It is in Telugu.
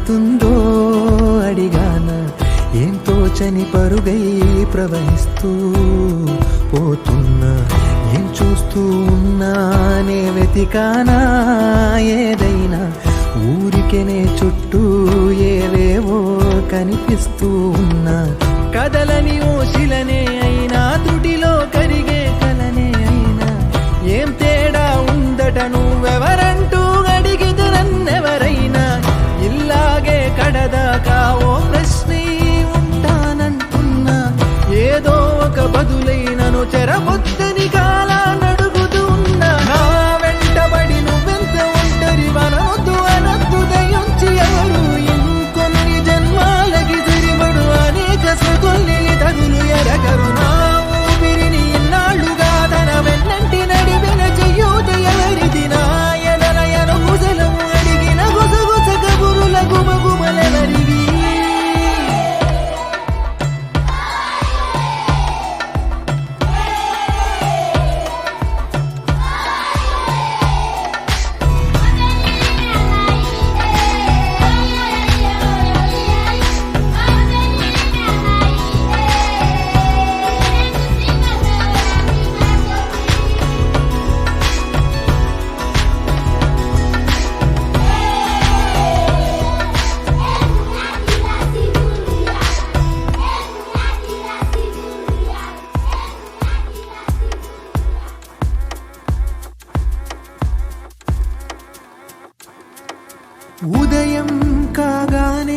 ఏమవుతుందో అడిగాన, ఏం తోచని పరుగై ప్రవహిస్తూ పోతున్నా, ఏం చూస్తూ ఉన్నానే వెతికానా ఏదైనా, ఊరికెనే చుట్టూ ఏవేవో కనిపిస్తూ ఉన్నా, కదలని ఓశిలనే అయినా త్రుటిలో కరిగే కలనే అయినా, ఏం తేడా ఉందట నువ్వెవరంటూ అడిగితే నన్నెవరైనా, ఇల్లాగే కడదాకా ఓ ప్రశ్నే ఉంటానంటున్నా, ఏదో ఒక బదులైనను చెరబొద్దని కాలానడుగుతూ ఉన్నా, నా వెంటబడి నువ్వెంత ఒంటరి వనొద్దు అనొద్దు దయించి ఎవరు, ఇంకొన్ని జన్మాలకి సరిపడు అనేక స్మృతుల్ని తగులు ఎరగరు, నా ఊపిరిని ఇన్నాళ్ళుగా తన వెన్నంటి నడిపిన చెయ్యూత ఎవరిది, నా ఎదలయను కుశలము అడిగిన గుసగుస కబురుల గుమగుమలెవరివి. ఉదయం కాగానే